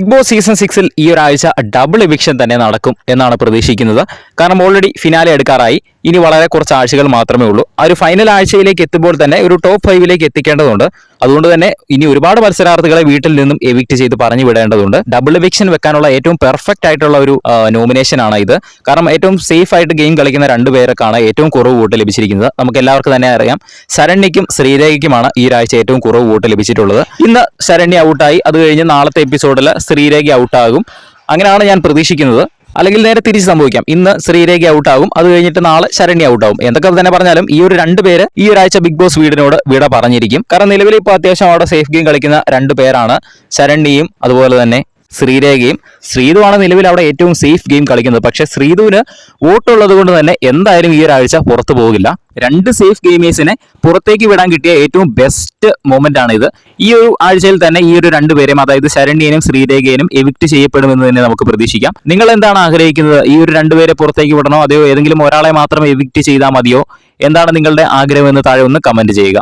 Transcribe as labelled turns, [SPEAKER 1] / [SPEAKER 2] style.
[SPEAKER 1] Big boss season 6-ൽ ഈ ഒരാഴ്ച double eviction തന്നെ നടക്കും എന്നാണ് പ്രതീക്ഷിക്കുന്നത്. കാരണം ഓൾറെഡി ഫിനാലെ എടുക്കാറായി. ഇനി വളരെ കുറച്ച് ആഴ്ചകൾ മാത്രമേ ഉള്ളൂ. ആ ഒരു ഫൈനൽ ആഴ്ചയിലേക്ക് എത്തുമ്പോൾ തന്നെ ഒരു ടോപ്പ് 5-ലേക്ക് എത്തിക്കേണ്ടതുണ്ട്. അതുകൊണ്ട് തന്നെ ഇനി ഒരുപാട് മത്സരാർത്ഥികളെ വീട്ടിൽ നിന്നും എവിക്ട് ചെയ്ത് പറഞ്ഞു വിടേണ്ടതുണ്ട്. ഡബിൾ എവിക്ഷൻ വെക്കാനുള്ള ഏറ്റവും പെർഫെക്റ്റ് ആയിട്ടുള്ള ഒരു നോമിനേഷൻ ആണ് ഇത്. കാരണം ഏറ്റവും സേഫ് ആയിട്ട് ഗെയിം കളിക്കുന്ന രണ്ടുപേർക്കാണ് ഏറ്റവും കുറവ് വോട്ട് ലഭിച്ചിരിക്കുന്നത്. നമുക്ക് എല്ലാവർക്കും തന്നെ അറിയാം, ശരണ്യയ്ക്കും ശ്രീരേഖയ്ക്കുമാണ് ഈ ഒരാഴ്ച ഏറ്റവും കുറവ് വോട്ട് ലഭിച്ചിട്ടുള്ളത്. ഇന്ന് ശരണ്യ ഔട്ടായി. അത് കഴിഞ്ഞ് നാളത്തെ എപ്പിസോഡിൽ ശ്രീരേഖ ഔട്ടാകും. അങ്ങനെയാണ് ഞാൻ പ്രതീക്ഷിക്കുന്നത്. അല്ലെങ്കിൽ നേരെ തിരിച്ച് സംഭവിക്കാം. ഇന്ന് ശ്രീരേഖ ഔട്ടാകും, അത് കഴിഞ്ഞിട്ട് നാളെ ശരണ്യ ഔട്ടാകും. എന്തൊക്കെ തന്നെ പറഞ്ഞാലും ഈ ഒരു രണ്ടുപേര് ഈ ഒരാഴ്ച ബിഗ് ബോസ് വീടിനോട് വിട പറഞ്ഞിരിക്കും. കാരണം നിലവിൽ ഇപ്പോൾ അത്യാവശ്യം അവിടെ സേഫ് ഗെയിം കളിക്കുന്ന രണ്ടു പേരാണ്, ശരണ്യയും അതുപോലെ തന്നെ ശ്രീരേഖയും. ശ്രീധുവാണ് നിലവിൽ അവിടെ ഏറ്റവും സേഫ് ഗെയിം കളിക്കുന്നത്. പക്ഷെ ശ്രീധുവിന് വോട്ടുള്ളത് കൊണ്ട് തന്നെ എന്തായാലും ഈ ഒരാഴ്ച പുറത്തു പോകില്ല. രണ്ട് സേഫ് ഗെയിമേഴ്സിനെ പുറത്തേക്ക് വിടാൻ കിട്ടിയ ഏറ്റവും ബെസ്റ്റ് മൊമെന്റ് ആണ് ഇത്. ഈ ഒരു ആഴ്ചയിൽ തന്നെ ഈ ഒരു രണ്ടുപേരെയും, അതായത് ശരണ്യനും ശ്രീരേഖയും എവിക്ട് ചെയ്യപ്പെടുമെന്ന് തന്നെ നമുക്ക് പ്രതീക്ഷിക്കാം. നിങ്ങൾ എന്താണ് ആഗ്രഹിക്കുന്നത്? ഈ ഒരു രണ്ടുപേരെ പുറത്തേക്ക് വിടണോ, അതെയോ ഏതെങ്കിലും ഒരാളെ മാത്രം എവിക്ട് ചെയ്താൽ മതിയോ? എന്താണ് നിങ്ങളുടെ ആഗ്രഹം എന്ന് താഴെ ഒന്ന് കമന്റ് ചെയ്യുക.